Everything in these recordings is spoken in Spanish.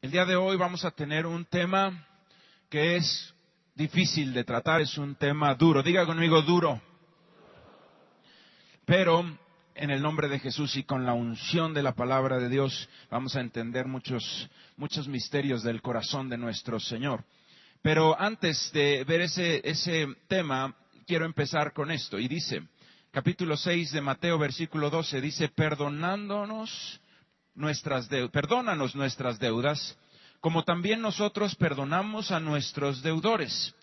El día de hoy vamos a tener un tema que es difícil de tratar, es un tema duro. Diga conmigo duro. Pero en el nombre de Jesús y con la unción de la palabra de Dios vamos a entender muchos misterios del corazón de nuestro Señor. Pero antes de ver ese tema, quiero empezar con esto. Y dice, capítulo 6 de Mateo, versículo 12, dice, perdónanos nuestras deudas, como también nosotros perdonamos a nuestros deudores.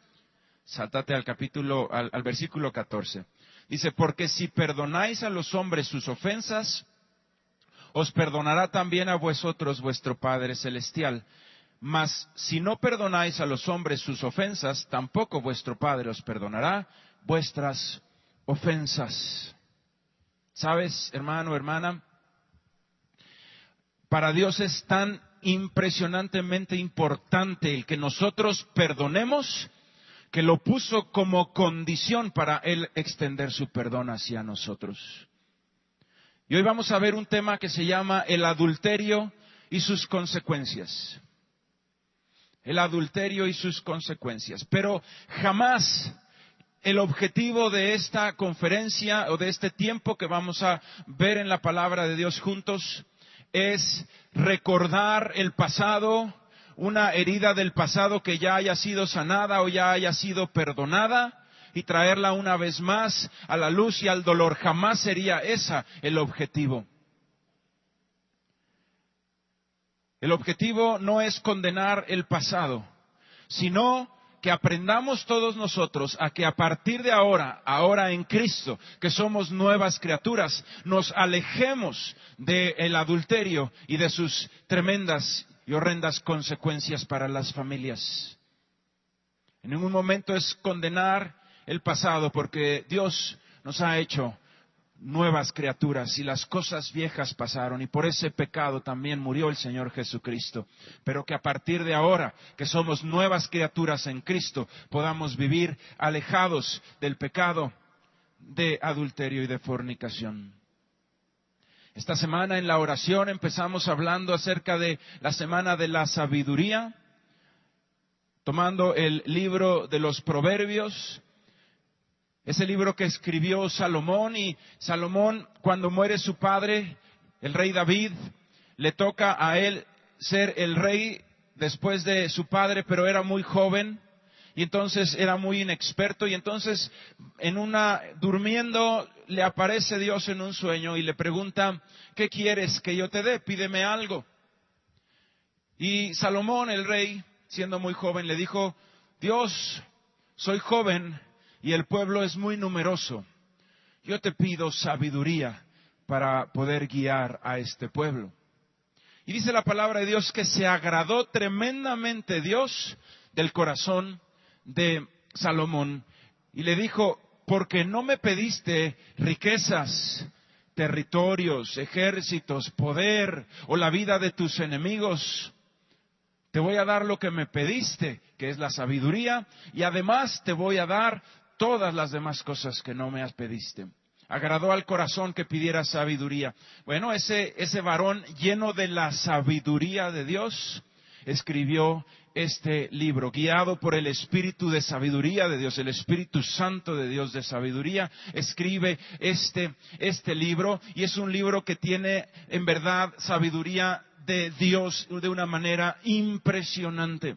Sáltate al versículo 14. Dice, porque si perdonáis a los hombres sus ofensas, os perdonará también a vosotros vuestro Padre Celestial. Mas si no perdonáis a los hombres sus ofensas, tampoco vuestro Padre os perdonará vuestras ofensas. ¿Sabes, hermano, hermana? Para Dios es tan impresionantemente importante el que nosotros perdonemos, que lo puso como condición para Él extender su perdón hacia nosotros. Y hoy vamos a ver un tema que se llama el adulterio y sus consecuencias. El adulterio y sus consecuencias. Pero jamás el objetivo de esta conferencia o de este tiempo que vamos a ver en la palabra de Dios juntos es recordar el pasado, una herida del pasado que ya haya sido sanada o ya haya sido perdonada y traerla una vez más a la luz y al dolor. Jamás sería ese el objetivo. El objetivo no es condenar el pasado, sino que aprendamos todos nosotros a que a partir de ahora en Cristo, que somos nuevas criaturas, nos alejemos del adulterio y de sus tremendas y horrendas consecuencias para las familias. En ningún momento es condenar el pasado, porque Dios nos ha hecho nuevas criaturas y las cosas viejas pasaron y por ese pecado también murió el Señor Jesucristo. Pero que a partir de ahora, que somos nuevas criaturas en Cristo, podamos vivir alejados del pecado de adulterio y de fornicación. Esta semana en la oración empezamos hablando acerca de la semana de la sabiduría, tomando el libro de los Proverbios. Ese libro que escribió Salomón, y Salomón, cuando muere su padre, el rey David, le toca a él ser el rey después de su padre, pero era muy joven y entonces era muy inexperto, y entonces durmiendo le aparece Dios en un sueño y le pregunta, ¿qué quieres que yo te dé? Pídeme algo. Y Salomón, el rey, siendo muy joven, le dijo, Dios, soy joven y el pueblo es muy numeroso. Yo te pido sabiduría para poder guiar a este pueblo. Y dice la palabra de Dios que se agradó tremendamente Dios del corazón de Salomón. Y le dijo, porque no me pediste riquezas, territorios, ejércitos, poder o la vida de tus enemigos. Te voy a dar lo que me pediste, que es la sabiduría, y además te voy a dar todas las demás cosas que no me pediste. Agradó al corazón que pidiera sabiduría. Bueno, ese varón lleno de la sabiduría de Dios escribió este libro, guiado por el Espíritu de sabiduría de Dios, el Espíritu Santo de Dios de sabiduría, escribe este libro, y es un libro que tiene en verdad sabiduría de Dios de una manera impresionante.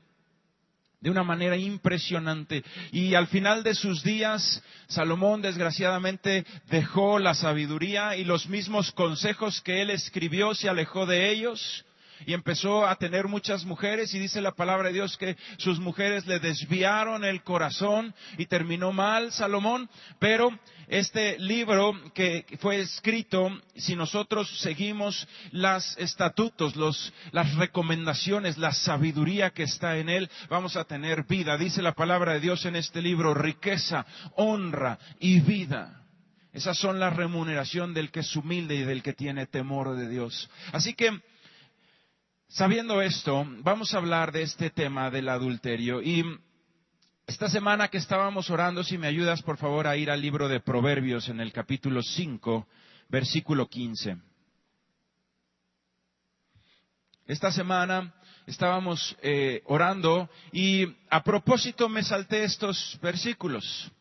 De una manera impresionante. Y al final de sus días, Salomón desgraciadamente dejó la sabiduría y los mismos consejos que él escribió, se alejó de ellos y empezó a tener muchas mujeres, y dice la palabra de Dios que sus mujeres le desviaron el corazón y terminó mal Salomón. Pero este libro que fue escrito, si nosotros seguimos los estatutos, las recomendaciones, la sabiduría que está en él, vamos a tener vida. Dice la palabra de Dios en este libro, riqueza, honra y vida. Esas son la remuneración del que es humilde y del que tiene temor de Dios. Así que, sabiendo esto, vamos a hablar de este tema del adulterio. Y esta semana que estábamos orando, si me ayudas por favor a ir al libro de Proverbios en el capítulo 5, versículo 15. Esta semana estábamos orando y a propósito me salté estos versículos.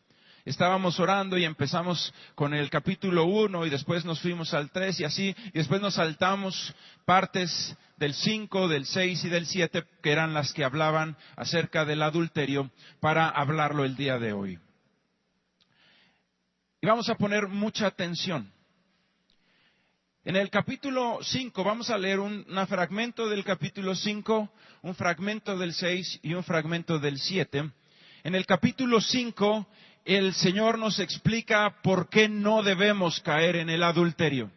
Estábamos orando y empezamos con el capítulo 1 y después nos fuimos al 3 y así, y después nos saltamos partes del 5, del 6 y del 7, que eran las que hablaban acerca del adulterio, para hablarlo el día de hoy. Y vamos a poner mucha atención. En el capítulo 5 vamos a leer un fragmento del capítulo 5, un fragmento del 6 y un fragmento del 7. En el capítulo 5 el Señor nos explica por qué no debemos caer en el adulterio.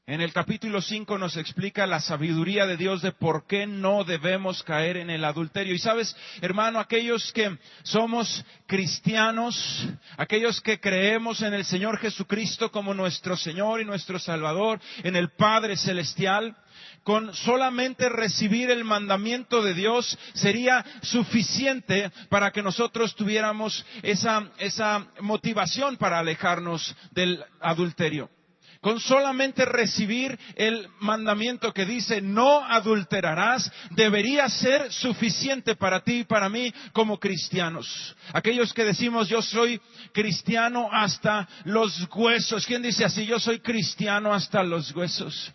En el capítulo 5 nos explica la sabiduría de Dios de por qué no debemos caer en el adulterio. Y sabes, hermano, aquellos que somos cristianos, aquellos que creemos en el Señor Jesucristo como nuestro Señor y nuestro Salvador, en el Padre Celestial, con solamente recibir el mandamiento de Dios sería suficiente para que nosotros tuviéramos esa motivación para alejarnos del adulterio. Con solamente recibir el mandamiento que dice no adulterarás, debería ser suficiente para ti y para mí como cristianos. Aquellos que decimos yo soy cristiano hasta los huesos. ¿Quién dice así? Yo soy cristiano hasta los huesos.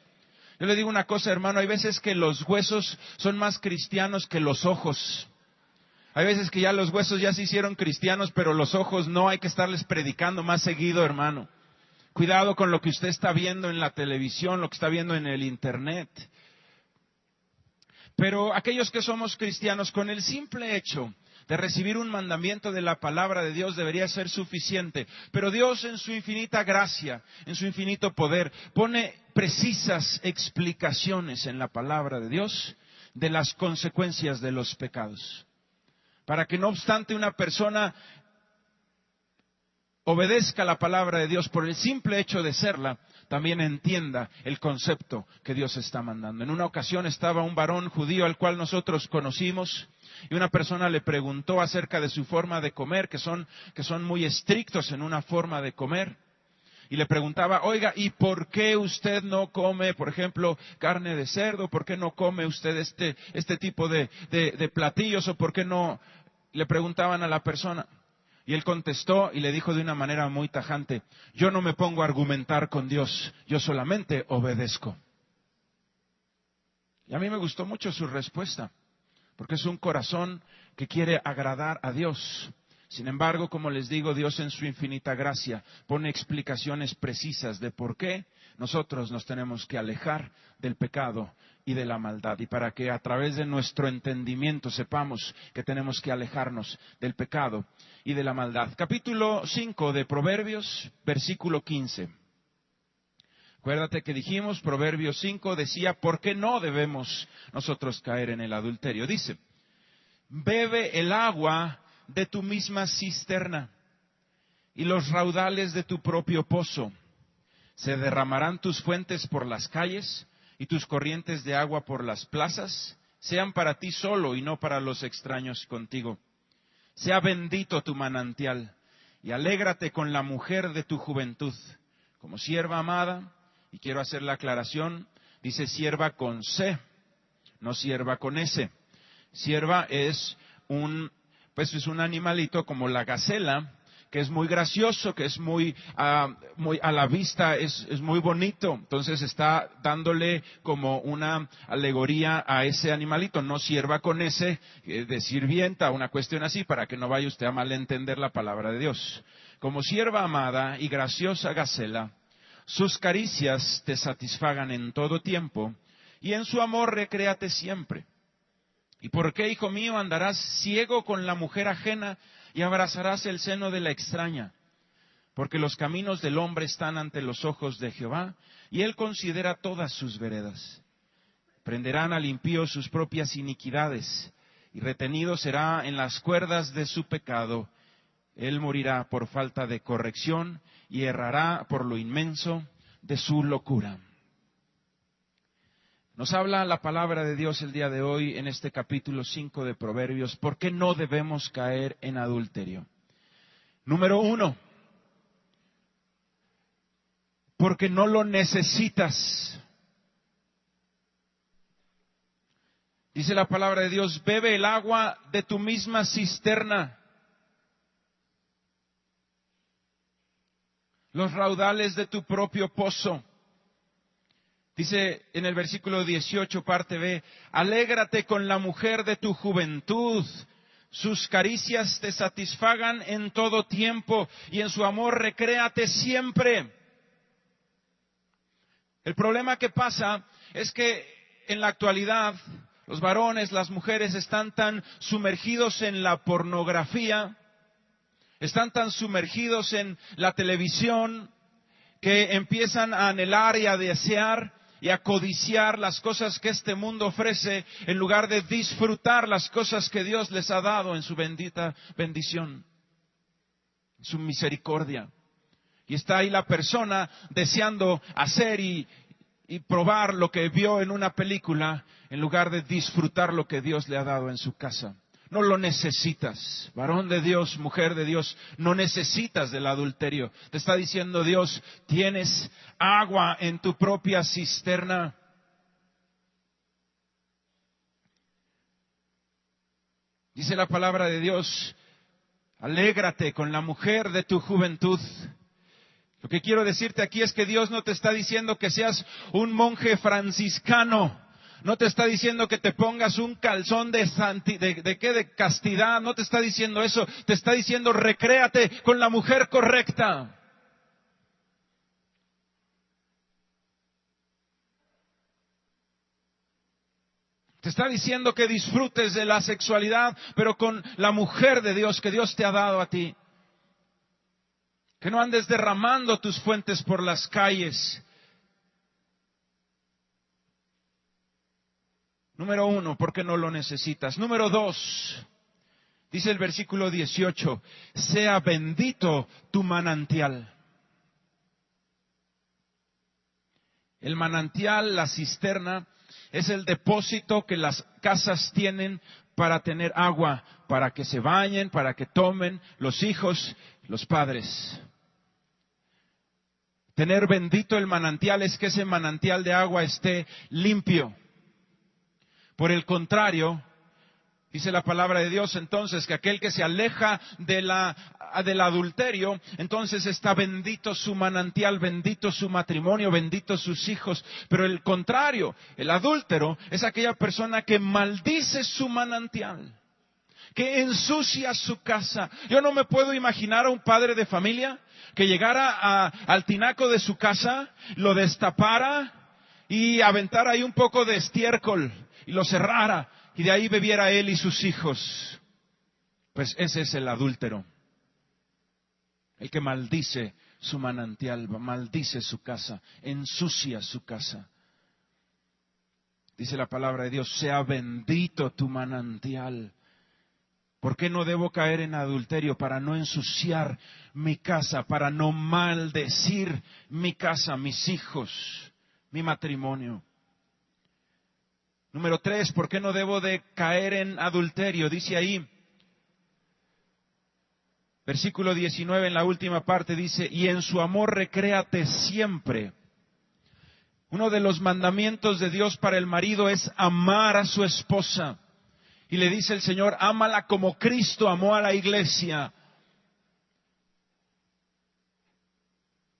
Yo le digo una cosa, hermano, hay veces que los huesos son más cristianos que los ojos. Hay veces que ya los huesos ya se hicieron cristianos, pero los ojos no, hay que estarles predicando más seguido, hermano. Cuidado con lo que usted está viendo en la televisión, lo que está viendo en el internet. Pero aquellos que somos cristianos, con el simple hecho de recibir un mandamiento de la palabra de Dios debería ser suficiente. Pero Dios en su infinita gracia, en su infinito poder, pone precisas explicaciones en la palabra de Dios de las consecuencias de los pecados. Para que no obstante una persona obedezca la palabra de Dios por el simple hecho de serla, también entienda el concepto que Dios está mandando. En una ocasión estaba un varón judío al cual nosotros conocimos y una persona le preguntó acerca de su forma de comer, que son muy estrictos en una forma de comer. Y le preguntaba, oiga, ¿y por qué usted no come, por ejemplo, carne de cerdo? ¿Por qué no come usted este tipo de platillos? ¿O por qué no? Le preguntaban a la persona. Y él contestó y le dijo de una manera muy tajante, yo no me pongo a argumentar con Dios, yo solamente obedezco. Y a mí me gustó mucho su respuesta, porque es un corazón que quiere agradar a Dios. Sin embargo, como les digo, Dios en su infinita gracia pone explicaciones precisas de por qué nosotros nos tenemos que alejar del pecado y de la maldad. Y para que a través de nuestro entendimiento sepamos que tenemos que alejarnos del pecado y de la maldad. Capítulo 5 de Proverbios, versículo 15. Acuérdate que dijimos, Proverbios 5 decía, ¿por qué no debemos nosotros caer en el adulterio? Dice, bebe el agua de tu misma cisterna y los raudales de tu propio pozo. Se derramarán tus fuentes por las calles y tus corrientes de agua por las plazas. Sean para ti solo y no para los extraños contigo. Sea bendito tu manantial y alégrate con la mujer de tu juventud. Como sierva amada, y quiero hacer la aclaración, dice sierva con C, no sierva con S. Sierva es un animalito como la gacela, que es muy gracioso, que es muy a la vista, es muy bonito. Entonces está dándole como una alegoría a ese animalito. No sierva con ese de sirvienta, una cuestión así, para que no vaya usted a malentender la palabra de Dios. Como sierva amada y graciosa gacela, sus caricias te satisfagan en todo tiempo, y en su amor recréate siempre. ¿Y por qué, hijo mío, andarás ciego con la mujer ajena y abrazarás el seno de la extraña? Porque los caminos del hombre están ante los ojos de Jehová, y él considera todas sus veredas. Prenderán al impío sus propias iniquidades, y retenido será en las cuerdas de su pecado. Él morirá por falta de corrección, y errará por lo inmenso de su locura. Nos habla la palabra de Dios el día de hoy en este capítulo 5 de Proverbios. ¿Por qué no debemos caer en adulterio? Número 1, porque no lo necesitas. Dice la palabra de Dios, bebe el agua de tu misma cisterna. Los raudales de tu propio pozo. Dice en el versículo 18, parte B, alégrate con la mujer de tu juventud, sus caricias te satisfagan en todo tiempo y en su amor recréate siempre. El problema que pasa es que en la actualidad los varones, las mujeres están tan sumergidos en la pornografía, están tan sumergidos en la televisión, que empiezan a anhelar y a desear y a codiciar las cosas que este mundo ofrece, en lugar de disfrutar las cosas que Dios les ha dado en su bendita bendición, en su misericordia. Y está ahí la persona deseando hacer y probar lo que vio en una película, en lugar de disfrutar lo que Dios le ha dado en su casa. No lo necesitas, varón de Dios, mujer de Dios, no necesitas del adulterio. Te está diciendo Dios, tienes agua en tu propia cisterna. Dice la palabra de Dios, alégrate con la mujer de tu juventud. Lo que quiero decirte aquí es que Dios no te está diciendo que seas un monje franciscano. No te está diciendo que te pongas un calzón de castidad. No te está diciendo eso. Te está diciendo recréate con la mujer correcta. Te está diciendo que disfrutes de la sexualidad, pero con la mujer de Dios que Dios te ha dado a ti. Que no andes derramando tus fuentes por las calles. Número 1, porque no lo necesitas. Número 2, dice el versículo 18, sea bendito tu manantial. El manantial, la cisterna, es el depósito que las casas tienen para tener agua, para que se bañen, para que tomen los hijos, los padres. Tener bendito el manantial es que ese manantial de agua esté limpio. Por el contrario, dice la palabra de Dios entonces que aquel que se aleja del adulterio, entonces está bendito su manantial, bendito su matrimonio, bendito sus hijos. Pero el contrario, el adúltero, es aquella persona que maldice su manantial, que ensucia su casa. Yo no me puedo imaginar a un padre de familia que llegara al tinaco de su casa, lo destapara y aventara ahí un poco de estiércol y lo cerrara, y de ahí bebiera él y sus hijos. Pues ese es el adúltero, el que maldice su manantial, maldice su casa, ensucia su casa. Dice la palabra de Dios, sea bendito tu manantial. ¿Por qué no debo caer en adulterio? Para no ensuciar mi casa, para no maldecir mi casa, mis hijos, mi matrimonio. Número 3, ¿por qué no debo de caer en adulterio? Dice ahí, versículo 19 en la última parte dice, y en su amor recréate siempre. Uno de los mandamientos de Dios para el marido es amar a su esposa. Y le dice el Señor, ámala como Cristo amó a la iglesia.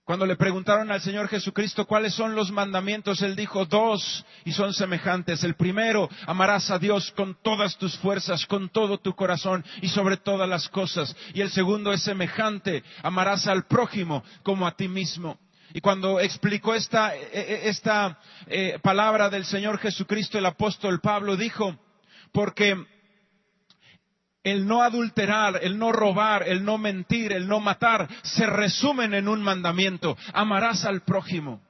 Cuando le preguntaron al Señor Jesucristo cuáles son los mandamientos, Él dijo 2 y son semejantes. El primero, amarás a Dios con todas tus fuerzas, con todo tu corazón y sobre todas las cosas. Y el segundo es semejante, amarás al prójimo como a ti mismo. Y cuando explicó esta palabra del Señor Jesucristo, el apóstol Pablo dijo, porque el no adulterar, el no robar, el no mentir, el no matar, se resumen en un mandamiento. Amarás al prójimo.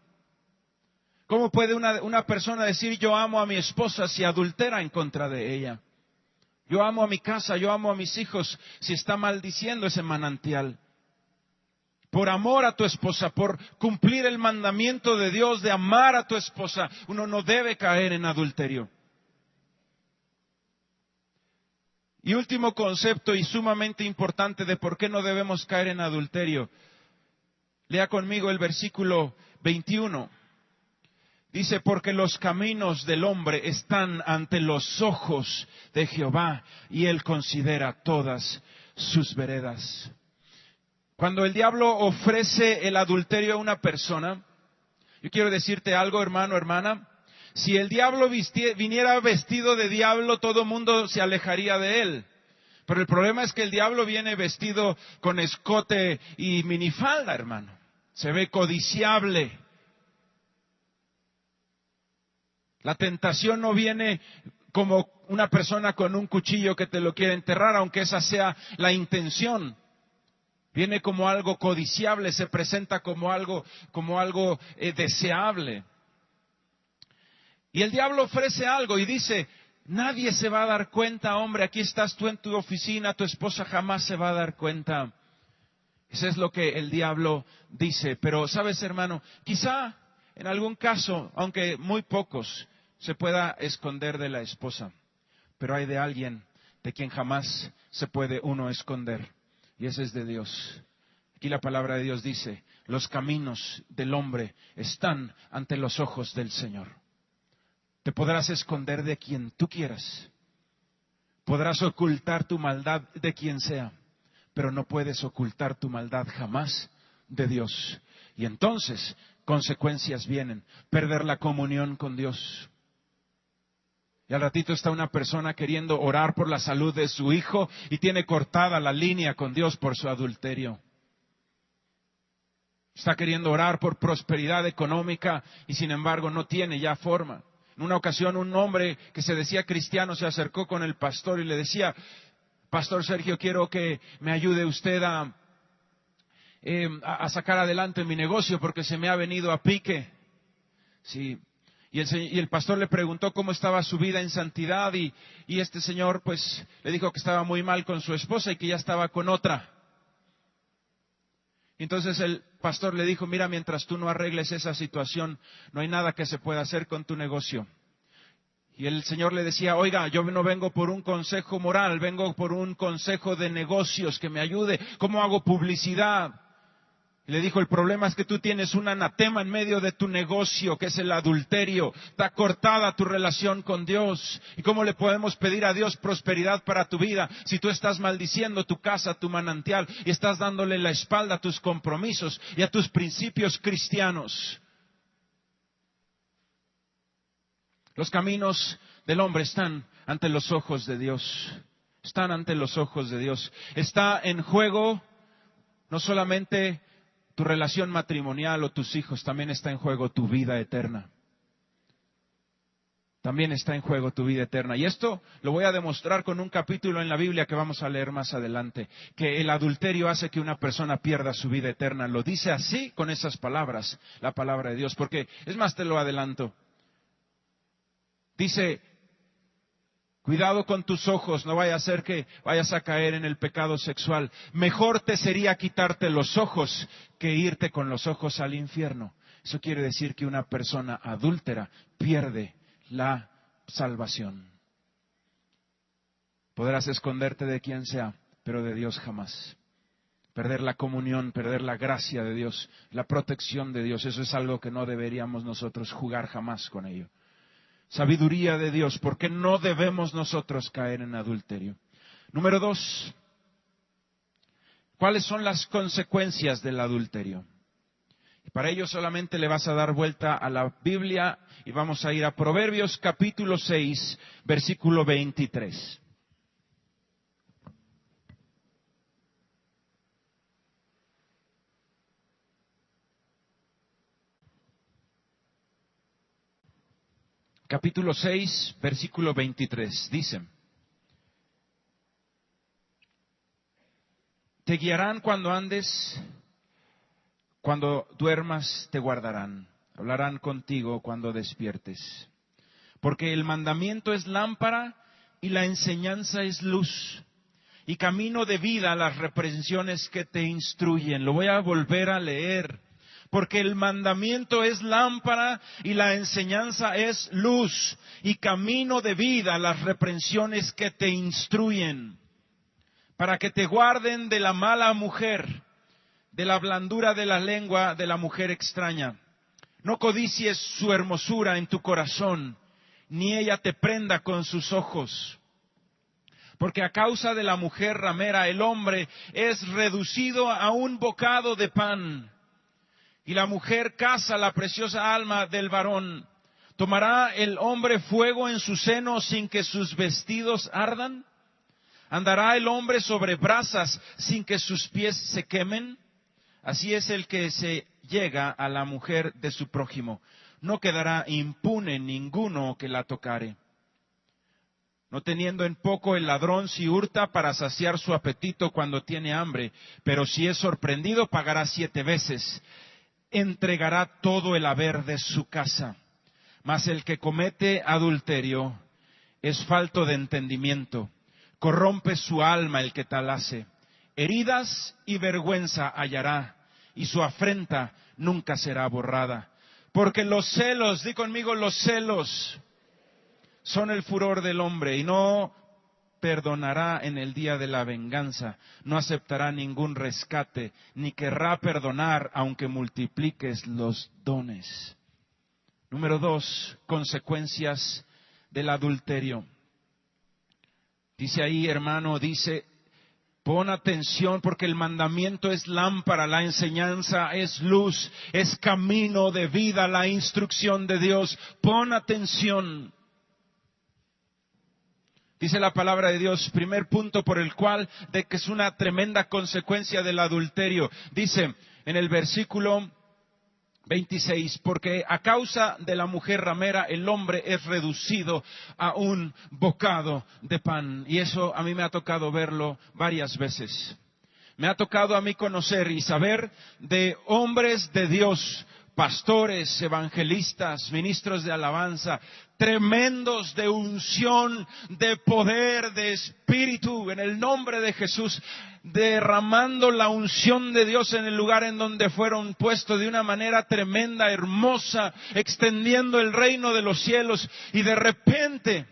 ¿Cómo puede una persona decir yo amo a mi esposa si adultera en contra de ella? Yo amo a mi casa, yo amo a mis hijos si está maldiciendo ese manantial. Por amor a tu esposa, por cumplir el mandamiento de Dios de amar a tu esposa, uno no debe caer en adulterio. Y último concepto y sumamente importante de por qué no debemos caer en adulterio. Lea conmigo el versículo 21. Dice, porque los caminos del hombre están ante los ojos de Jehová y Él considera todas sus veredas. Cuando el diablo ofrece el adulterio a una persona, yo quiero decirte algo, hermano, hermana. Si el diablo viniera vestido de diablo, todo el mundo se alejaría de él. Pero el problema es que el diablo viene vestido con escote y minifalda, hermano. Se ve codiciable. La tentación no viene como una persona con un cuchillo que te lo quiere enterrar, aunque esa sea la intención. Viene como algo codiciable, se presenta como algo deseable. Y el diablo ofrece algo y dice, nadie se va a dar cuenta, hombre, aquí estás tú en tu oficina, tu esposa jamás se va a dar cuenta. Eso es lo que el diablo dice. Pero, ¿sabes, hermano? Quizá en algún caso, aunque muy pocos, se pueda esconder de la esposa. Pero hay de alguien de quien jamás se puede uno esconder. Y ese es de Dios. Aquí la palabra de Dios dice, los caminos del hombre están ante los ojos del Señor. Te podrás esconder de quien tú quieras. Podrás ocultar tu maldad de quien sea. Pero no puedes ocultar tu maldad jamás de Dios. Y entonces consecuencias vienen. Perder la comunión con Dios. Y al ratito está una persona queriendo orar por la salud de su hijo y tiene cortada la línea con Dios por su adulterio. Está queriendo orar por prosperidad económica y sin embargo no tiene ya forma. En una ocasión un hombre que se decía cristiano se acercó con el pastor y le decía, Pastor Sergio, quiero que me ayude usted a sacar adelante mi negocio porque se me ha venido a pique. Sí. Y el pastor le preguntó cómo estaba su vida en santidad y este señor pues le dijo que estaba muy mal con su esposa y que ya estaba con otra. Y entonces el pastor le dijo, mira, mientras tú no arregles esa situación, no hay nada que se pueda hacer con tu negocio. Y el señor le decía, oiga, yo no vengo por un consejo moral, vengo por un consejo de negocios que me ayude. ¿Cómo hago publicidad? Y le dijo, el problema es que tú tienes un anatema en medio de tu negocio, que es el adulterio. Está cortada tu relación con Dios. ¿Y cómo le podemos pedir a Dios prosperidad para tu vida si tú estás maldiciendo tu casa, tu manantial, y estás dándole la espalda a tus compromisos y a tus principios cristianos? Los caminos del hombre están ante los ojos de Dios. Están ante los ojos de Dios. Está en juego no solamente tu relación matrimonial o tus hijos, también está en juego tu vida eterna. También está en juego tu vida eterna. Y esto lo voy a demostrar con un capítulo en la Biblia que vamos a leer más adelante, que el adulterio hace que una persona pierda su vida eterna. Lo dice así con esas palabras, la palabra de Dios, porque es más, te lo adelanto. Dice, cuidado con tus ojos, no vaya a ser que vayas a caer en el pecado sexual. Mejor te sería quitarte los ojos que irte con los ojos al infierno. Eso quiere decir que una persona adúltera pierde la salvación. Podrás esconderte de quien sea, pero de Dios jamás. Perder la comunión, perder la gracia de Dios, la protección de Dios, eso es algo que no deberíamos nosotros jugar jamás con ello. Sabiduría de Dios, porque no debemos nosotros caer en adulterio. Número 2, ¿cuáles son las consecuencias del adulterio? Y para ello solamente le vas a dar vuelta a la Biblia y vamos a ir a Proverbios capítulo 6, versículo 23. Capítulo 6, versículo 23, dice, te guiarán cuando andes, cuando duermas te guardarán, hablarán contigo cuando despiertes. Porque el mandamiento es lámpara y la enseñanza es luz, y camino de vida las reprensiones que te instruyen. Lo voy a volver a leer. Porque el mandamiento es lámpara y la enseñanza es luz y camino de vida las reprensiones que te instruyen, para que te guarden de la mala mujer, de la blandura de la lengua de la mujer extraña. No codicies su hermosura en tu corazón, ni ella te prenda con sus ojos. Porque a causa de la mujer ramera el hombre es reducido a un bocado de pan. Y la mujer caza la preciosa alma del varón. ¿Tomará el hombre fuego en su seno sin que sus vestidos ardan? ¿Andará el hombre sobre brasas sin que sus pies se quemen? Así es el que se llega a la mujer de su prójimo. No quedará impune ninguno que la tocare. No teniendo en poco el ladrón si hurta para saciar su apetito cuando tiene hambre, pero si es sorprendido pagará 7 veces. Entregará todo el haber de su casa. Mas el que comete adulterio es falto de entendimiento. Corrompe su alma el que tal hace. Heridas y vergüenza hallará, y su afrenta nunca será borrada. Porque los celos, di conmigo, los celos son el furor del hombre, y no perdonará en el día de la venganza, no aceptará ningún rescate, ni querrá perdonar aunque multipliques los dones. Número 2, consecuencias del adulterio. Dice ahí, hermano, dice, pon atención porque el mandamiento es lámpara, la enseñanza es luz, es camino de vida, la instrucción de Dios. Pon atención. Dice la palabra de Dios, primer punto por el cual de que es una tremenda consecuencia del adulterio. Dice en el versículo 26, porque a causa de la mujer ramera el hombre es reducido a un bocado de pan. Y eso a mí me ha tocado verlo varias veces. Me ha tocado a mí conocer y saber de hombres de Dios, pastores, evangelistas, ministros de alabanza, tremendos de unción, de poder, de espíritu, en el nombre de Jesús, derramando la unción de Dios en el lugar en donde fueron puestos de una manera tremenda, hermosa, extendiendo el reino de los cielos, y de repente,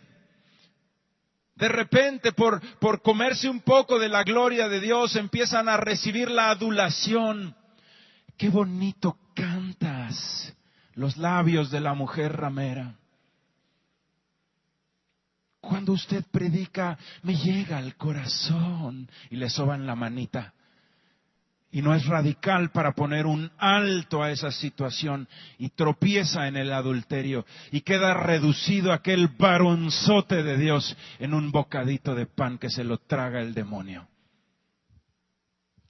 por comerse un poco de la gloria de Dios, empiezan a recibir la adulación. Qué bonito cantas, los labios de la mujer ramera. Cuando usted predica, me llega al corazón, y le soban la manita. Y no es radical para poner un alto a esa situación, y tropieza en el adulterio y queda reducido aquel varonzote de Dios en un bocadito de pan que se lo traga el demonio.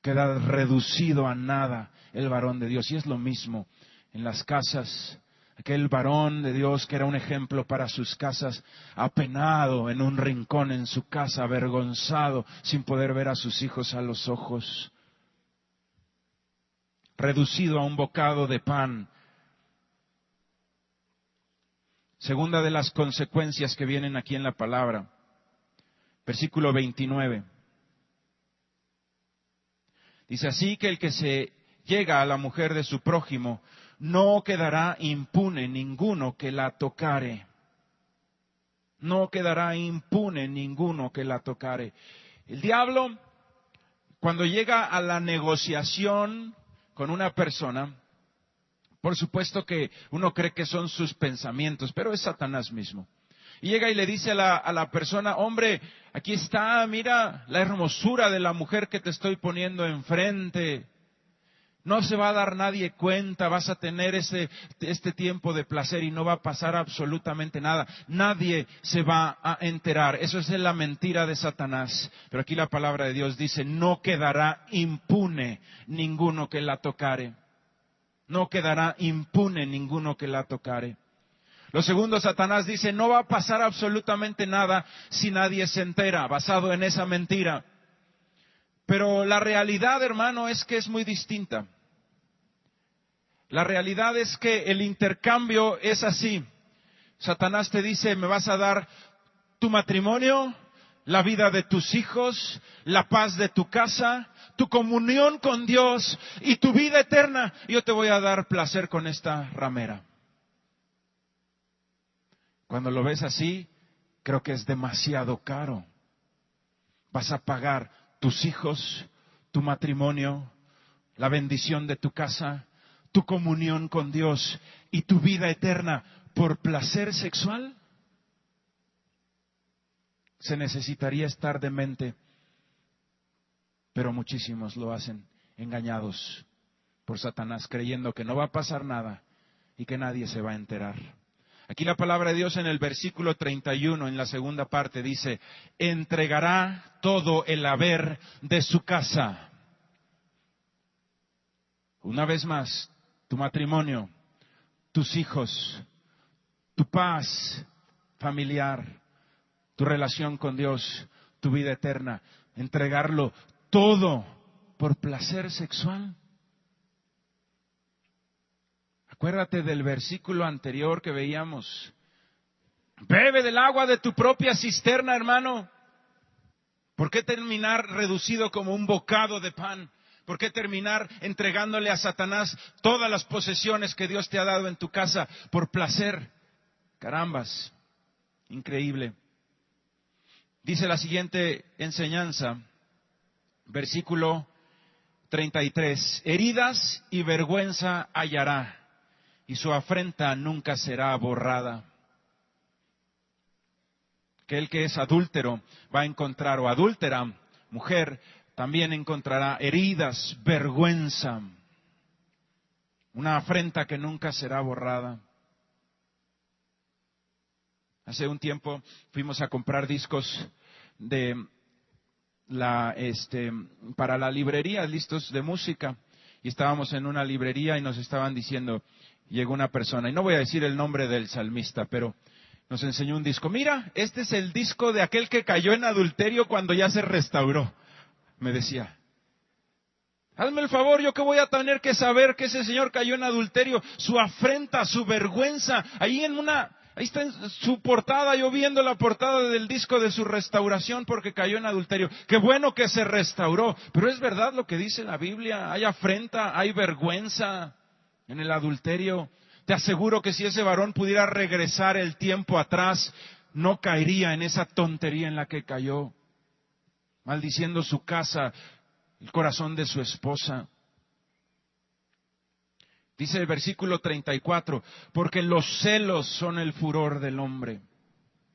Queda reducido a nada el varón de Dios. Y es lo mismo en las casas. Aquel varón de Dios que era un ejemplo para sus casas, apenado en un rincón en su casa, avergonzado, sin poder ver a sus hijos a los ojos. Reducido a un bocado de pan. Segunda de las consecuencias que vienen aquí en la palabra. Versículo 29. Dice, así que el que se llega a la mujer de su prójimo, no quedará impune ninguno que la tocare. No quedará impune ninguno que la tocare. El diablo, cuando llega a la negociación con una persona, por supuesto que uno cree que son sus pensamientos, pero es Satanás mismo. Y llega y le dice a la persona, hombre, aquí está, mira la hermosura de la mujer que te estoy poniendo enfrente. No se va a dar nadie cuenta, vas a tener este tiempo de placer y no va a pasar absolutamente nada. Nadie se va a enterar. Eso es la mentira de Satanás. Pero aquí la palabra de Dios dice, no quedará impune ninguno que la tocare. No quedará impune ninguno que la tocare. Lo segundo, Satanás dice, no va a pasar absolutamente nada si nadie se entera, basado en esa mentira. Pero la realidad, hermano, es que es muy distinta. La realidad es que el intercambio es así. Satanás te dice, me vas a dar tu matrimonio, la vida de tus hijos, la paz de tu casa, tu comunión con Dios y tu vida eterna. Yo te voy a dar placer con esta ramera. Cuando lo ves así, creo que es demasiado caro. Vas a pagar tus hijos, tu matrimonio, la bendición de tu casa, tu comunión con Dios y tu vida eterna por placer sexual? Se necesitaría estar demente, pero muchísimos lo hacen, engañados por Satanás, creyendo que no va a pasar nada y que nadie se va a enterar. Aquí la palabra de Dios en el versículo 31, en la segunda parte, dice: entregará todo el haber de su casa. Una vez más, tu matrimonio, tus hijos, tu paz familiar, tu relación con Dios, tu vida eterna, entregarlo todo por placer sexual. Acuérdate del versículo anterior que veíamos. Bebe del agua de tu propia cisterna, hermano. ¿Por qué terminar reducido como un bocado de pan? ¿Por qué terminar entregándole a Satanás todas las posesiones que Dios te ha dado en tu casa por placer? Carambas, increíble. Dice la siguiente enseñanza, versículo 33. Heridas y vergüenza hallará, y su afrenta nunca será borrada. Aquel que es adúltero va a encontrar, o adúltera, mujer, también encontrará heridas, vergüenza, una afrenta que nunca será borrada. Hace un tiempo fuimos a comprar discos para la librería, listos de música, y estábamos en una librería y nos estaban diciendo, llegó una persona, y no voy a decir el nombre del salmista, pero nos enseñó un disco. Mira, este es el disco de aquel que cayó en adulterio cuando ya se restauró. Me decía, hazme el favor, yo que voy a tener que saber que ese señor cayó en adulterio, su afrenta, su vergüenza, ahí está en su portada, yo viendo la portada del disco de su restauración porque cayó en adulterio. Qué bueno que se restauró, pero es verdad lo que dice la Biblia, hay afrenta, hay vergüenza en el adulterio. Te aseguro que si ese varón pudiera regresar el tiempo atrás, no caería en esa tontería en la que cayó, maldiciendo su casa, el corazón de su esposa. Dice el versículo 34, porque los celos son el furor del hombre,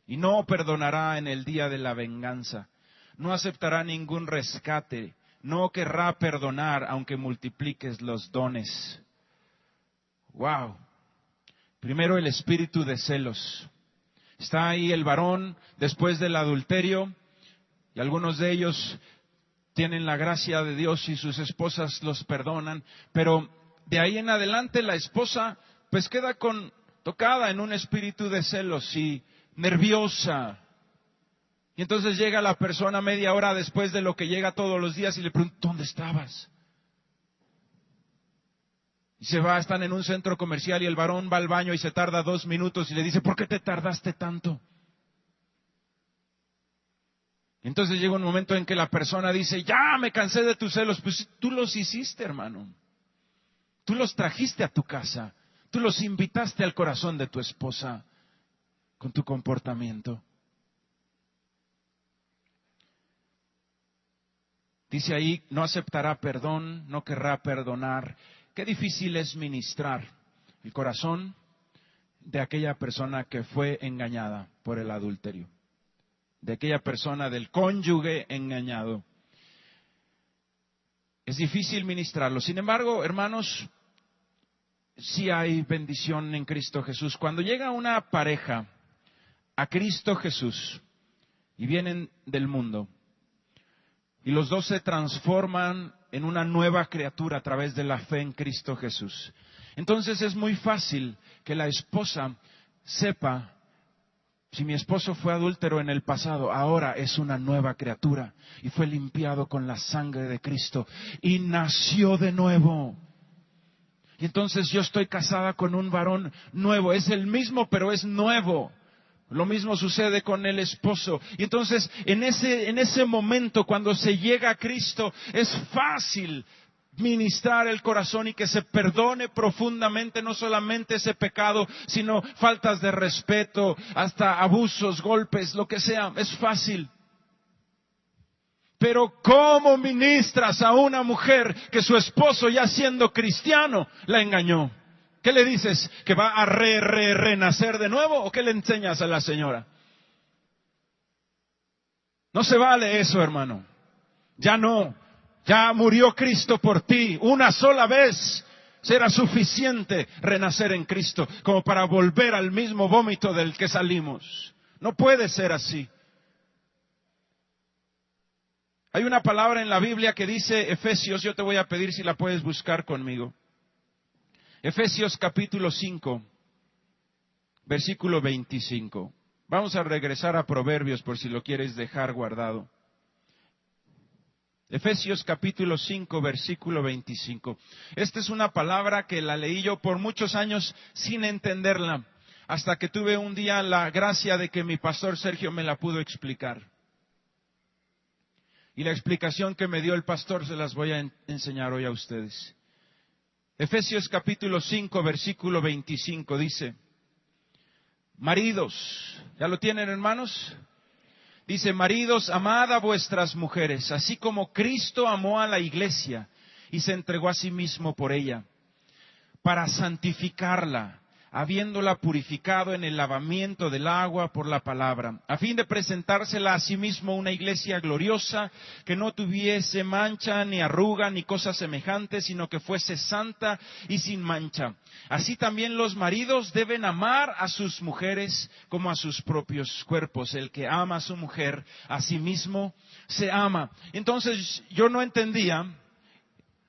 y no perdonará en el día de la venganza, no aceptará ningún rescate, no querrá perdonar aunque multipliques los dones. Wow. Primero el espíritu de celos. Está ahí el varón después del adulterio, y algunos de ellos tienen la gracia de Dios y sus esposas los perdonan, pero de ahí en adelante la esposa pues queda tocada en un espíritu de celos y nerviosa. Y entonces llega la persona media hora después de lo que llega todos los días y le pregunta, ¿dónde estabas? Y están en un centro comercial y el varón va al baño y se tarda 2 minutos y le dice, ¿por qué te tardaste tanto? Entonces llega un momento en que la persona dice, ya me cansé de tus celos. Pues tú los hiciste, hermano. Tú los trajiste a tu casa. Tú los invitaste al corazón de tu esposa con tu comportamiento. Dice ahí, no aceptará perdón, no querrá perdonar. Qué difícil es ministrar el corazón de aquella persona que fue engañada por el adulterio, de aquella persona, del cónyuge engañado. Es difícil ministrarlo. Sin embargo, hermanos, sí hay bendición en Cristo Jesús. Cuando llega una pareja a Cristo Jesús y vienen del mundo, y los dos se transforman en una nueva criatura a través de la fe en Cristo Jesús, entonces es muy fácil que la esposa sepa, si mi esposo fue adúltero en el pasado, ahora es una nueva criatura y fue limpiado con la sangre de Cristo y nació de nuevo. Y entonces yo estoy casada con un varón nuevo, es el mismo pero es nuevo. Lo mismo sucede con el esposo. Y entonces en ese momento cuando se llega a Cristo es fácil ministrar el corazón y que se perdone profundamente no solamente ese pecado, sino faltas de respeto, hasta abusos, golpes, lo que sea. Es fácil. Pero ¿cómo ministras a una mujer que su esposo, ya siendo cristiano, la engañó? ¿Qué le dices? ¿Que va a renacer de nuevo? ¿O qué le enseñas a la señora? No se vale eso, hermano. Ya no. Ya murió Cristo por ti. Una sola vez será suficiente renacer en Cristo como para volver al mismo vómito del que salimos. No puede ser así. Hay una palabra en la Biblia que dice Efesios, yo te voy a pedir si la puedes buscar conmigo. Efesios capítulo 5, versículo 25. Vamos a regresar a Proverbios por si lo quieres dejar guardado. Efesios capítulo 5, versículo 25. Esta es una palabra que la leí yo por muchos años sin entenderla, hasta que tuve un día la gracia de que mi pastor Sergio me la pudo explicar. Y la explicación que me dio el pastor se las voy a enseñar hoy a ustedes. Efesios capítulo 5, versículo 25 dice: maridos, ¿ya lo tienen, hermanos? Dice: maridos, amad a vuestras mujeres, así como Cristo amó a la iglesia y se entregó a sí mismo por ella, para santificarla, habiéndola purificado en el lavamiento del agua por la palabra, a fin de presentársela a sí mismo una iglesia gloriosa, que no tuviese mancha, ni arruga, ni cosa semejante, sino que fuese santa y sin mancha. Así también los maridos deben amar a sus mujeres como a sus propios cuerpos. El que ama a su mujer, a sí mismo se ama. Entonces yo no entendía,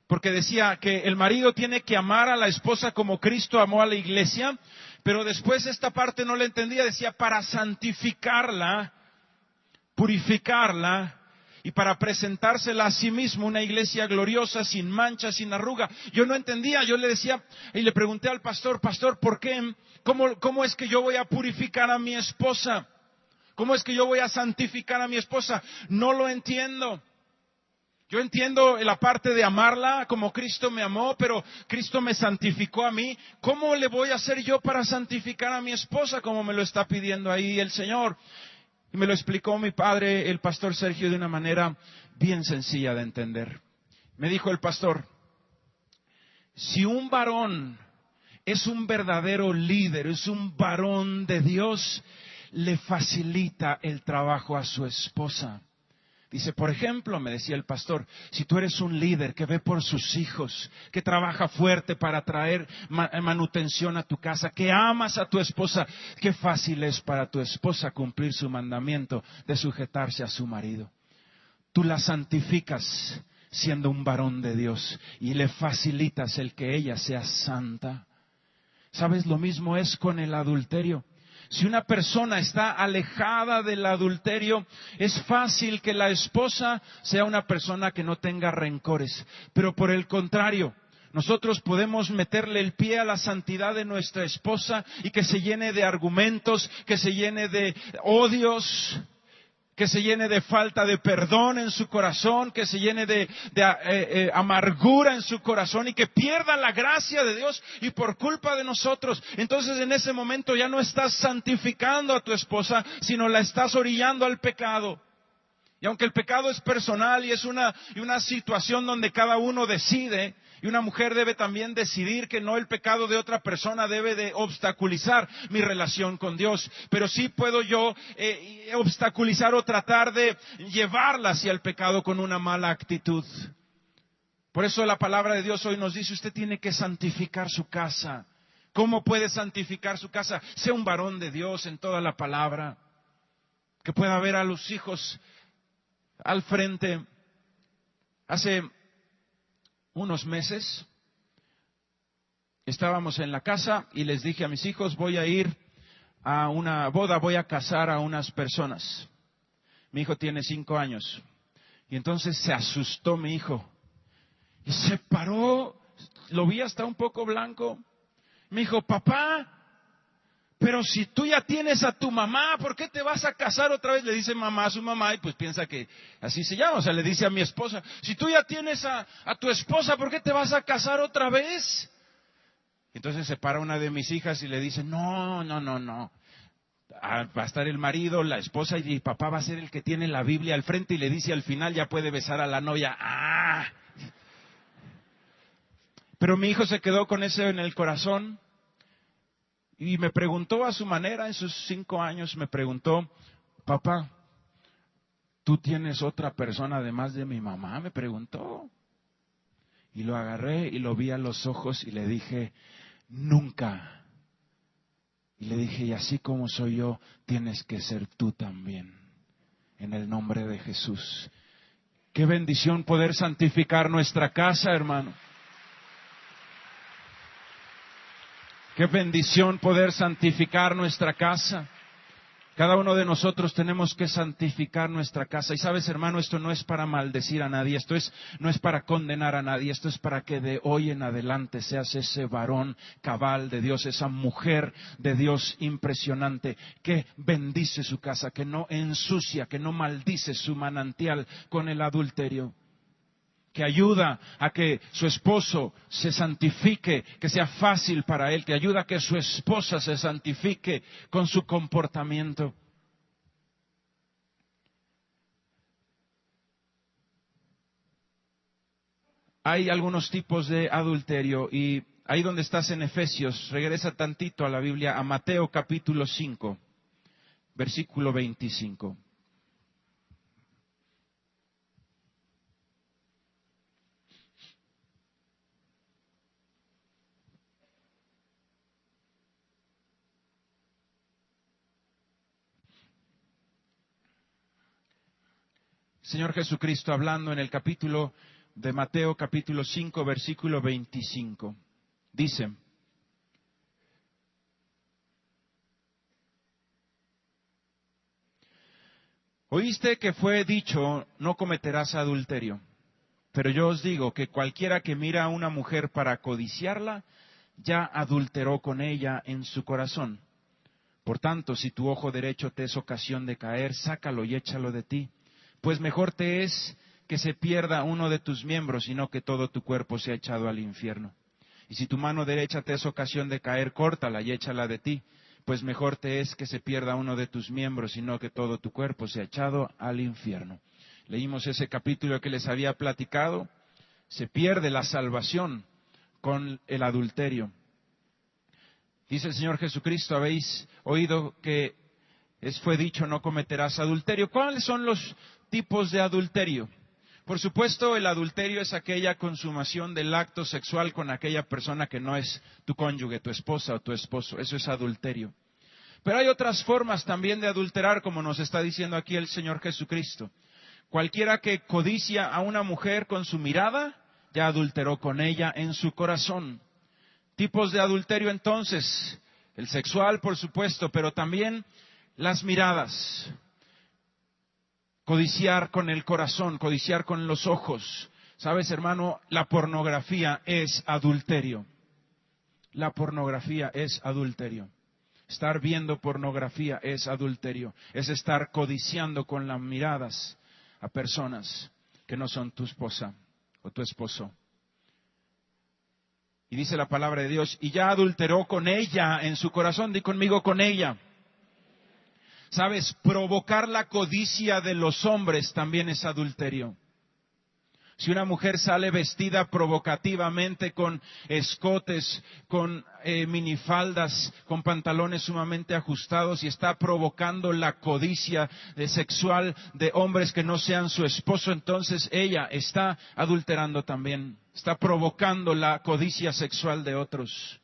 porque decía que el marido tiene que amar a la esposa como Cristo amó a la iglesia, pero después esta parte no la entendía, decía para santificarla, purificarla y para presentársela a sí mismo una iglesia gloriosa, sin mancha, sin arruga. Yo no entendía, yo le decía y le pregunté al pastor, ¿por qué? ¿Cómo es que yo voy a purificar a mi esposa? ¿Cómo es que yo voy a santificar a mi esposa? No lo entiendo. Yo entiendo la parte de amarla como Cristo me amó, pero Cristo me santificó a mí. ¿Cómo le voy a hacer yo para santificar a mi esposa como me lo está pidiendo ahí el Señor? Y me lo explicó mi padre, el pastor Sergio, de una manera bien sencilla de entender. Me dijo el pastor: si un varón es un verdadero líder, es un varón de Dios, le facilita el trabajo a su esposa. Dice, por ejemplo, me decía el pastor, si tú eres un líder que ve por sus hijos, que trabaja fuerte para traer manutención a tu casa, que amas a tu esposa, qué fácil es para tu esposa cumplir su mandamiento de sujetarse a su marido. Tú la santificas siendo un varón de Dios y le facilitas el que ella sea santa. ¿Sabes? Lo mismo es con el adulterio. Si una persona está alejada del adulterio, es fácil que la esposa sea una persona que no tenga rencores. Pero por el contrario, nosotros podemos meterle el pie a la santidad de nuestra esposa y que se llene de argumentos, que se llene de odios, que se llene de falta de perdón en su corazón, que se llene de amargura en su corazón y que pierda la gracia de Dios y por culpa de nosotros. Entonces en ese momento ya no estás santificando a tu esposa, sino la estás orillando al pecado. Y aunque el pecado es personal y es una situación donde cada uno decide, y una mujer debe también decidir que no el pecado de otra persona debe de obstaculizar mi relación con Dios, pero sí puedo yo obstaculizar o tratar de llevarla hacia el pecado con una mala actitud. Por eso la palabra de Dios hoy nos dice, usted tiene que santificar su casa. ¿Cómo puede santificar su casa? Sea un varón de Dios en toda la palabra, que pueda ver a los hijos al frente. Hace unos meses estábamos en la casa y les dije a mis hijos, voy a ir a una boda, voy a casar a unas personas. Mi hijo tiene 5 años y entonces se asustó mi hijo y se paró, lo vi hasta un poco blanco. Me dijo, papá, pero si tú ya tienes a tu mamá, ¿por qué te vas a casar otra vez? Le dice mamá a su mamá y pues piensa que así se llama. O sea, le dice a mi esposa, si tú ya tienes a tu esposa, ¿por qué te vas a casar otra vez? Entonces se para una de mis hijas y le dice, no. Va a estar el marido, la esposa y papá va a ser el que tiene la Biblia al frente y le dice al final ya puede besar a la novia. ¡Ah! Pero mi hijo se quedó con eso en el corazón y me preguntó a su manera, en sus 5 años, me preguntó, papá, ¿tú tienes otra persona además de mi mamá? Me preguntó. Y lo agarré y lo vi a los ojos y le dije, nunca. Y le dije, y así como soy yo, tienes que ser tú también. En el nombre de Jesús. Qué bendición poder santificar nuestra casa, hermano. Qué bendición poder santificar nuestra casa. Cada uno de nosotros tenemos que santificar nuestra casa. Y sabes, hermano, esto no es para maldecir a nadie, no es para condenar a nadie, esto es para que de hoy en adelante seas ese varón cabal de Dios, esa mujer de Dios impresionante, que bendice su casa, que no ensucia, que no maldice su manantial con el adulterio. Que ayuda a que su esposo se santifique, que sea fácil para él, que ayuda a que su esposa se santifique con su comportamiento. Hay algunos tipos de adulterio y ahí donde estás en Efesios, regresa tantito a la Biblia, a Mateo capítulo 5, versículo 25. Señor Jesucristo hablando en el capítulo de Mateo, capítulo 5, versículo 25. Dice, oíste que fue dicho, no cometerás adulterio. Pero yo os digo que cualquiera que mira a una mujer para codiciarla, ya adulteró con ella en su corazón. Por tanto, si tu ojo derecho te es ocasión de caer, sácalo y échalo de ti. Pues mejor te es que se pierda uno de tus miembros, y no que todo tu cuerpo sea echado al infierno. Y si tu mano derecha te es ocasión de caer, córtala y échala de ti. Pues mejor te es que se pierda uno de tus miembros, y no que todo tu cuerpo sea echado al infierno. Leímos ese capítulo que les había platicado. Se pierde la salvación con el adulterio. Dice el Señor Jesucristo, habéis oído que fue dicho, no cometerás adulterio. ¿Cuáles son los tipos de adulterio? Por supuesto, el adulterio es aquella consumación del acto sexual con aquella persona que no es tu cónyuge, tu esposa o tu esposo. Eso es adulterio. Pero hay otras formas también de adulterar, como nos está diciendo aquí el Señor Jesucristo. Cualquiera que codicia a una mujer con su mirada, ya adulteró con ella en su corazón. Tipos de adulterio entonces, el sexual por supuesto, pero también las miradas. Codiciar con el corazón, codiciar con los ojos. ¿Sabes, hermano? La pornografía es adulterio. La pornografía es adulterio. Estar viendo pornografía es adulterio. Es estar codiciando con las miradas a personas que no son tu esposa o tu esposo. Y dice la palabra de Dios, y ya adulteró con ella en su corazón. Di conmigo, con ella. ¿Sabes? Provocar la codicia de los hombres también es adulterio. Si una mujer sale vestida provocativamente con escotes, con minifaldas, con pantalones sumamente ajustados y está provocando la codicia sexual de hombres que no sean su esposo, entonces ella está adulterando también. Está provocando la codicia sexual de otros.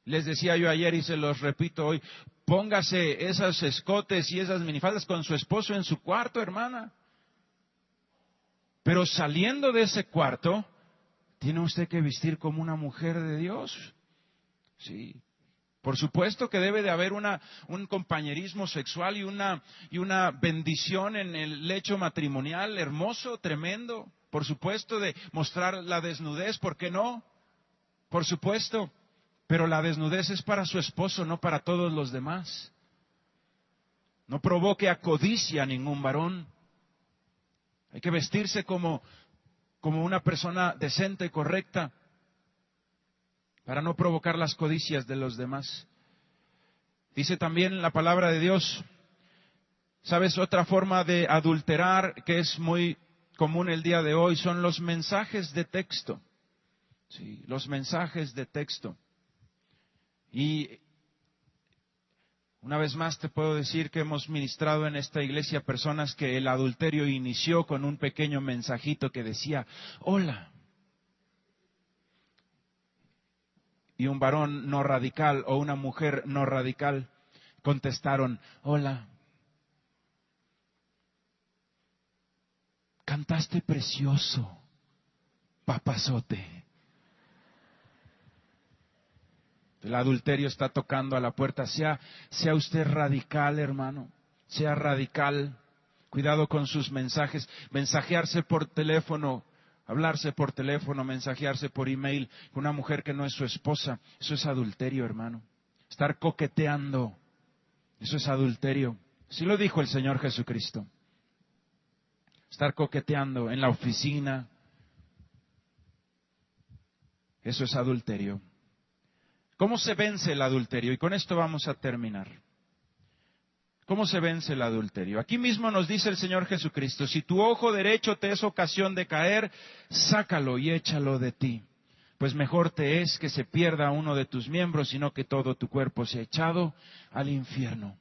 Les decía yo ayer y se los repito hoy, póngase esos escotes y esas minifaldas con su esposo en su cuarto, hermana. Pero saliendo de ese cuarto, tiene usted que vestir como una mujer de Dios. Sí. Por supuesto que debe de haber un compañerismo sexual y una bendición en el lecho matrimonial hermoso, tremendo. Por supuesto de mostrar la desnudez, ¿por qué no? Por supuesto. Pero la desnudez es para su esposo, no para todos los demás. No provoque a codicia a ningún varón. Hay que vestirse como una persona decente y correcta. para no provocar las codicias de los demás. Dice también la palabra de Dios, ¿sabes? Otra forma de adulterar que es muy común el día de hoy son los mensajes de texto. Sí, los mensajes de texto. Y una vez más te puedo decir que hemos ministrado en esta iglesia personas que el adulterio inició con un pequeño mensajito que decía, hola. Y un varón no radical o una mujer no radical contestaron, hola. Cantaste precioso, papazote. El adulterio está tocando a la puerta. Sea usted radical, hermano. Sea radical. Cuidado con sus mensajes. Mensajearse por teléfono, hablarse por teléfono, mensajearse por email con una mujer que no es su esposa. Eso es adulterio, hermano. Estar coqueteando. Eso es adulterio. Así lo dijo el Señor Jesucristo. Estar coqueteando en la oficina. Eso es adulterio. ¿Cómo se vence el adulterio? Y con esto vamos a terminar. ¿Cómo se vence el adulterio? Aquí mismo nos dice el Señor Jesucristo, si tu ojo derecho te es ocasión de caer, sácalo y échalo de ti. Pues mejor te es que se pierda uno de tus miembros, sino que todo tu cuerpo sea echado al infierno.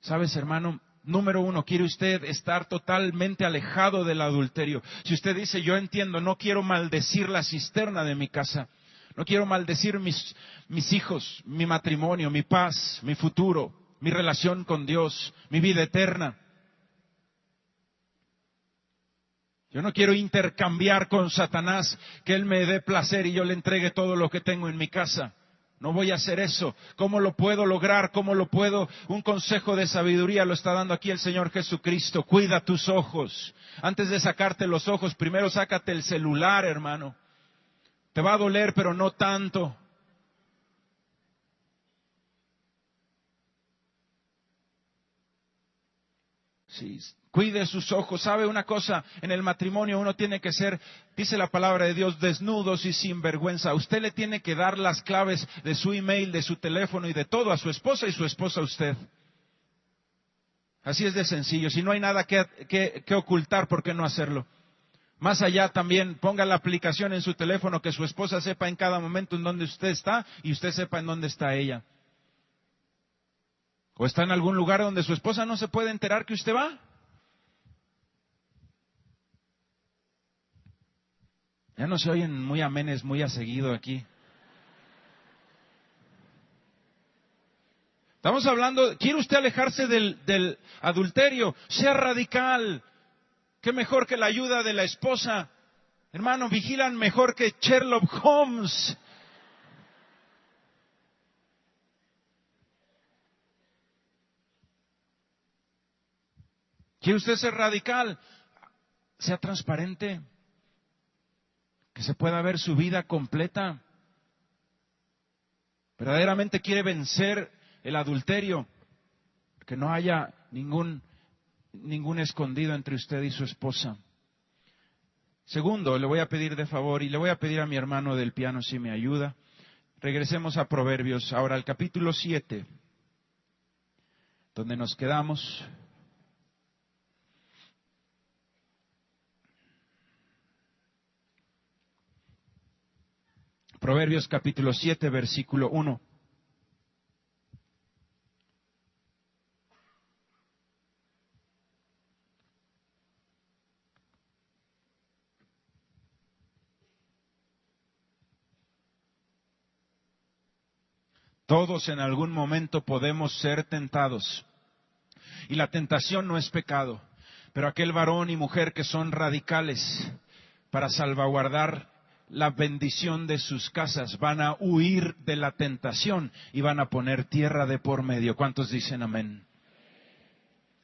¿Sabes, hermano? Número uno, ¿quiere usted estar totalmente alejado del adulterio? Si usted dice, yo entiendo, no quiero maldecir la cisterna de mi casa. No quiero maldecir mis hijos, mi matrimonio, mi paz, mi futuro, mi relación con Dios, mi vida eterna. Yo no quiero intercambiar con Satanás, que Él me dé placer y yo le entregue todo lo que tengo en mi casa. No voy a hacer eso. ¿Cómo lo puedo lograr? ¿Cómo lo puedo? Un consejo de sabiduría lo está dando aquí el Señor Jesucristo. Cuida tus ojos. Antes de sacarte los ojos, primero sácate el celular, hermano. Te va a doler, pero no tanto. Sí, cuide sus ojos. ¿Sabe una cosa? En el matrimonio uno tiene que ser, dice la palabra de Dios, desnudos y sin vergüenza. Usted le tiene que dar las claves de su email, de su teléfono y de todo a su esposa y su esposa a usted. Así es de sencillo. Si no hay nada que ocultar, ¿por qué no hacerlo? Más allá también, ponga la aplicación en su teléfono que su esposa sepa en cada momento en dónde usted está y usted sepa en dónde está ella. ¿O está en algún lugar donde su esposa no se puede enterar que usted va? Ya no se oyen muy amenes, muy a seguido aquí. Estamos hablando, ¿quiere usted alejarse del adulterio? Sea radical. ¿Qué mejor que la ayuda de la esposa? Hermano, vigilan mejor que Sherlock Holmes. ¿Quiere usted ser radical? Sea transparente. Que se pueda ver su vida completa. Verdaderamente quiere vencer el adulterio. Que no haya ningún escondido entre usted y su esposa. Segundo, le voy a pedir de favor y le voy a pedir a mi hermano del piano si me ayuda. Regresemos a Proverbios, ahora al capítulo 7, donde nos quedamos. Proverbios capítulo 7, versículo 1. Todos en algún momento podemos ser tentados. Y la tentación no es pecado. Pero aquel varón y mujer que son radicales para salvaguardar la bendición de sus casas van a huir de la tentación y van a poner tierra de por medio. ¿Cuántos dicen amén?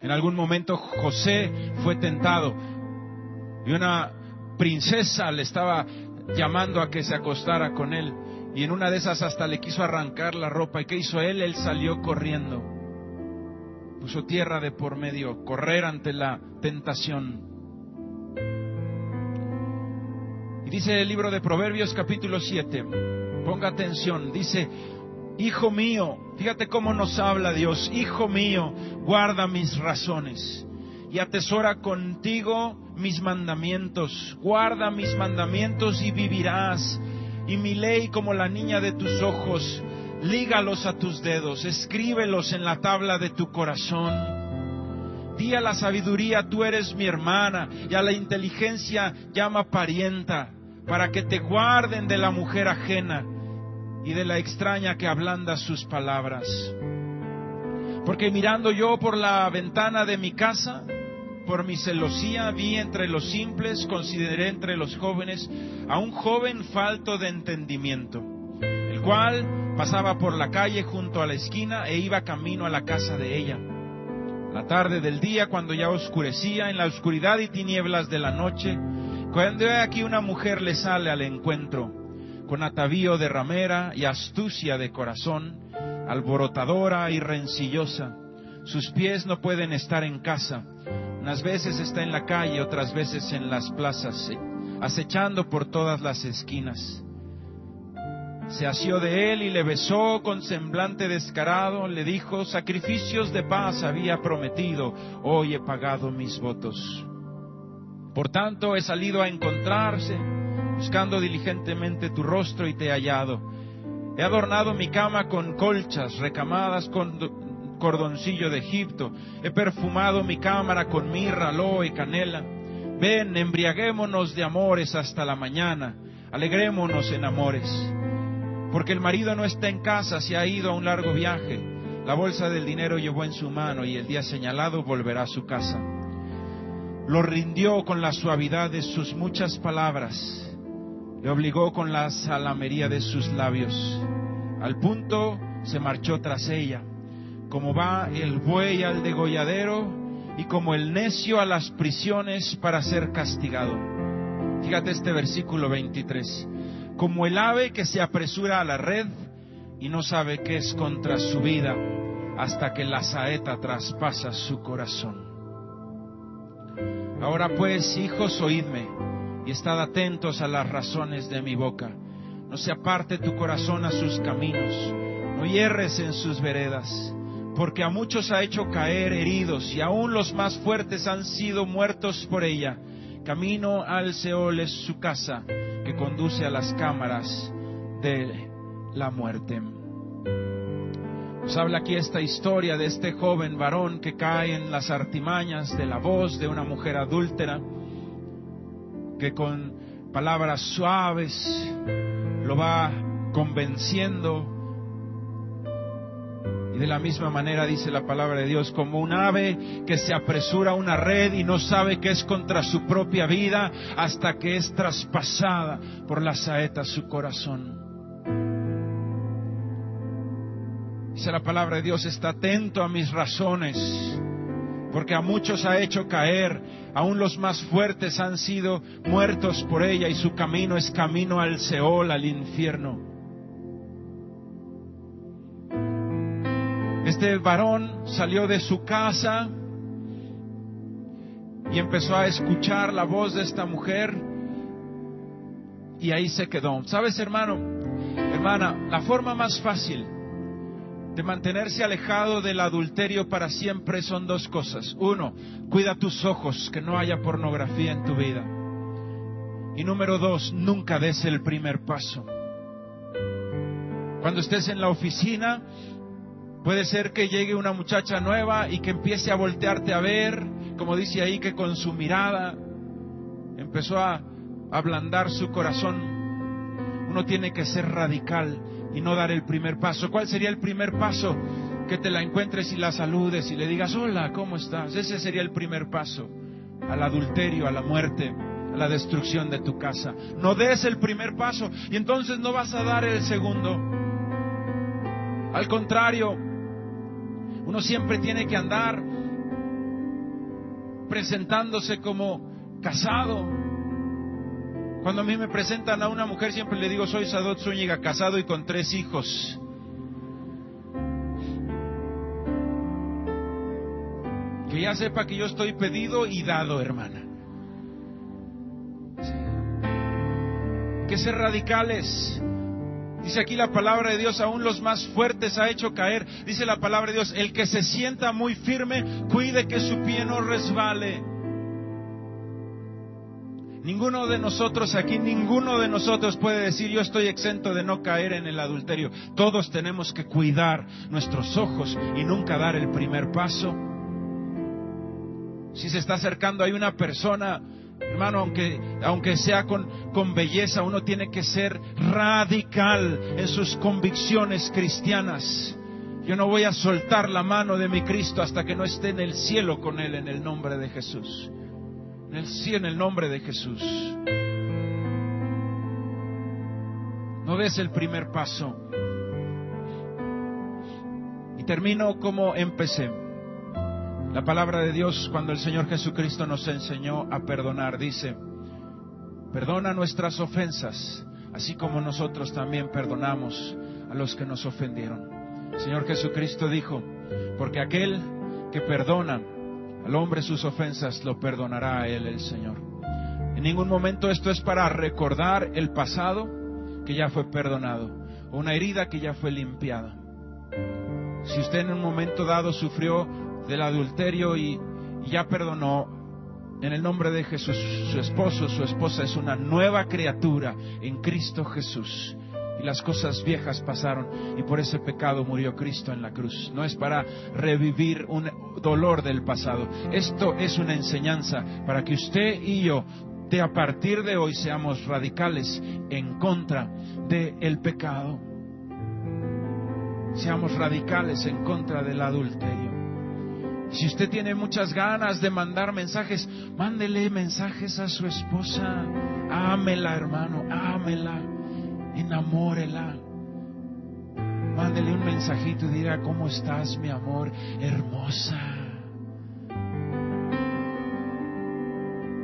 En algún momento José fue tentado y una princesa le estaba llamando a que se acostara con él. Y en una de esas hasta le quiso arrancar la ropa. ¿Y qué hizo él? Él salió corriendo. Puso tierra de por medio, correr ante la tentación. Y dice el libro de Proverbios capítulo 7, Ponga atención, dice: hijo mío, fíjate cómo nos habla Dios: hijo mío, guarda mis razones y atesora contigo mis mandamientos. Guarda mis mandamientos y vivirás, y mi ley como la niña de tus ojos. Lígalos a tus dedos, escríbelos en la tabla de tu corazón. Di a la sabiduría: tú eres mi hermana, y a la inteligencia llama parienta, para que te guarden de la mujer ajena y de la extraña que ablanda sus palabras. Porque mirando yo por la ventana de mi casa, por mi celosía vi entre los simples, consideré entre los jóvenes a un joven falto de entendimiento, el cual pasaba por la calle junto a la esquina e iba camino a la casa de ella. La tarde del día, cuando ya oscurecía, en la oscuridad y tinieblas de la noche, cuando he aquí una mujer le sale al encuentro, con atavío de ramera y astucia de corazón, alborotadora y rencillosa. Sus pies no pueden estar en casa, unas veces está en la calle, otras veces en las plazas, acechando por todas las esquinas. Se asió de él y le besó con semblante descarado, le dijo: sacrificios de paz había prometido, hoy he pagado mis votos. Por tanto he salido a encontrarse, buscando diligentemente tu rostro, y te he hallado. He adornado mi cama con colchas recamadas con cordoncillo de Egipto. He perfumado mi cámara con mirra, aloe y canela. Ven, embriaguémonos de amores hasta la mañana, alegrémonos en amores. Porque el marido no está en casa, se ha ido a un largo viaje. La bolsa del dinero llevó en su mano, y el día señalado volverá a su casa. Lo rindió con la suavidad de sus muchas palabras, le obligó con la salamería de sus labios. Al punto se marchó tras ella, como va el buey al degolladero, y como el necio a las prisiones para ser castigado. Fíjate este versículo 23. Como el ave que se apresura a la red y no sabe qué es contra su vida, hasta que la saeta traspasa su corazón. Ahora pues, hijos, oídme, y estad atentos a las razones de mi boca. No se aparte tu corazón a sus caminos, no hierres en sus veredas, porque a muchos ha hecho caer heridos, y aún los más fuertes han sido muertos por ella. Camino al Seol es su casa, que conduce a las cámaras de la muerte. Nos habla aquí esta historia de este joven varón que cae en las artimañas de la voz de una mujer adúltera, que con palabras suaves lo va convenciendo. Y de la misma manera dice la palabra de Dios: como un ave que se apresura a una red y no sabe que es contra su propia vida, hasta que es traspasada por la saeta su corazón. Dice la palabra de Dios: está atento a mis razones, porque a muchos ha hecho caer, aún los más fuertes han sido muertos por ella, y su camino es camino al Seol, al infierno. Este varón salió de su casa y empezó a escuchar la voz de esta mujer, y ahí se quedó. ¿Sabes, hermano, hermana? La forma más fácil de mantenerse alejado del adulterio para siempre son dos cosas. Uno, cuida tus ojos, que no haya pornografía en tu vida. Y número dos, nunca des el primer paso. Cuando estés en la oficina, puede ser que llegue una muchacha nueva y que empiece a voltearte a ver, como dice ahí, que con su mirada empezó a ablandar su corazón. Uno tiene que ser radical y no dar el primer paso. ¿Cuál sería el primer paso? Que te la encuentres y la saludes y le digas: hola, ¿cómo estás? Ese sería el primer paso al adulterio, a la muerte, a la destrucción de tu casa. No des el primer paso y entonces no vas a dar el segundo. Al contrario, uno siempre tiene que andar presentándose como casado. Cuando a mí me presentan a una mujer, siempre le digo: soy Sadot Zúñiga, casado y con 3 hijos. Que ya sepa que yo estoy pedido y dado, hermana. Hay que ser radicales. Dice aquí la palabra de Dios, aún los más fuertes ha hecho caer. Dice la palabra de Dios, el que se sienta muy firme, cuide que su pie no resbale. Ninguno de nosotros aquí, ninguno de nosotros puede decir yo estoy exento de no caer en el adulterio. Todos tenemos que cuidar nuestros ojos y nunca dar el primer paso. Si se está acercando ahí una persona, hermano, aunque sea con belleza, uno tiene que ser radical en sus convicciones cristianas. Yo no voy a soltar la mano de mi Cristo hasta que no esté en el cielo con Él, en el nombre de Jesús. En el nombre de Jesús. No des el primer paso. Y termino como empecé. La palabra de Dios, cuando el Señor Jesucristo nos enseñó a perdonar, dice: perdona nuestras ofensas, así como nosotros también perdonamos a los que nos ofendieron. El Señor Jesucristo dijo: porque aquel que perdona al hombre sus ofensas, lo perdonará a él el Señor. En ningún momento esto es para recordar el pasado que ya fue perdonado, o una herida que ya fue limpiada. Si usted en un momento dado sufrió del adulterio y ya perdonó, en el nombre de Jesús, su esposo, su esposa es una nueva criatura en Cristo Jesús. Y las cosas viejas pasaron, y por ese pecado murió Cristo en la cruz. No es para revivir un dolor del pasado. Esto es una enseñanza para que usted y yo, de a partir de hoy, seamos radicales en contra del pecado. Seamos radicales en contra del adulterio. Si usted tiene muchas ganas de mandar mensajes, mándele mensajes a su esposa. Ámela, hermano, ámela. Enamórela. Mándele un mensajito y diga: ¿cómo estás, mi amor? Hermosa.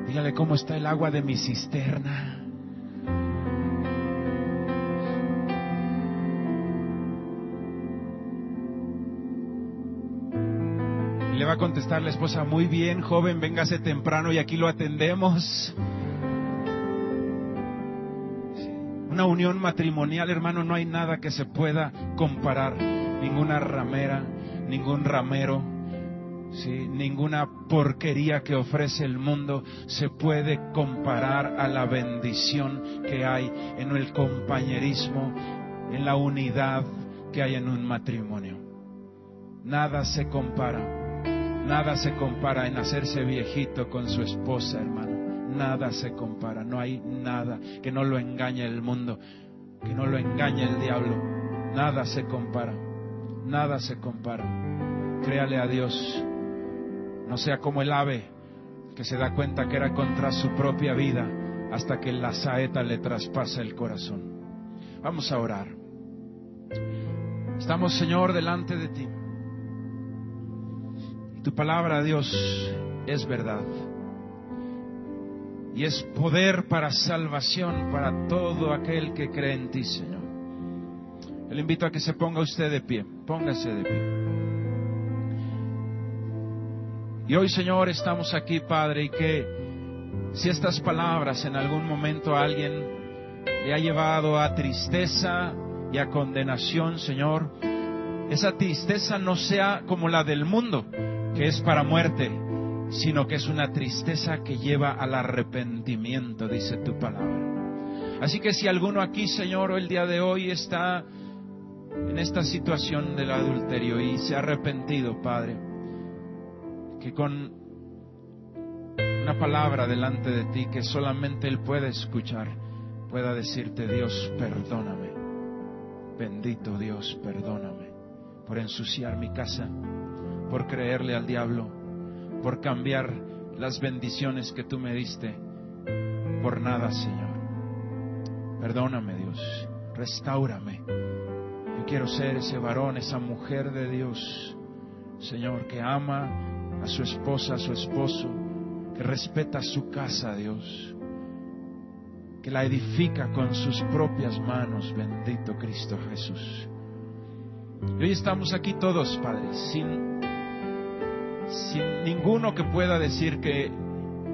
Dígale: ¿cómo está el agua de mi cisterna? Y le va a contestar la esposa: muy bien, joven, véngase temprano y aquí lo atendemos. Una unión matrimonial, hermano, no hay nada que se pueda comparar. Ninguna ramera, ningún ramero, ¿sí? Ninguna porquería que ofrece el mundo se puede comparar a la bendición que hay en el compañerismo, en la unidad que hay en un matrimonio. Nada se compara. Nada se compara en hacerse viejito con su esposa, hermano. Nada se compara, no hay nada que no lo engañe el mundo, que no lo engañe el diablo. Nada se compara, nada se compara. Créale a Dios, no sea como el ave que se da cuenta que era contra su propia vida hasta que la saeta le traspasa el corazón. Vamos a orar. Estamos, Señor, delante de ti. Y tu palabra, Dios, es verdad. Y es poder para salvación para todo aquel que cree en ti, Señor. Le invito a que se ponga usted de pie. Póngase de pie. Y hoy, Señor, estamos aquí, Padre, y que si estas palabras en algún momento a alguien le ha llevado a tristeza y a condenación, Señor, esa tristeza no sea como la del mundo, que es para muerte, sino que es una tristeza que lleva al arrepentimiento, dice tu palabra. Así que si alguno aquí, Señor, el día de hoy está en esta situación del adulterio y se ha arrepentido, Padre, que con una palabra delante de ti que solamente Él puede escuchar, pueda decirte: Dios, perdóname. Bendito Dios, perdóname por ensuciar mi casa, por creerle al diablo, por cambiar las bendiciones que tú me diste por nada, Señor. Perdóname, Dios, restáurame. Yo quiero ser ese varón, esa mujer de Dios, Señor, que ama a su esposa, a su esposo, que respeta su casa, Dios, que la edifica con sus propias manos, bendito Cristo Jesús. Y hoy estamos aquí todos, Padre, sin ninguno que pueda decir que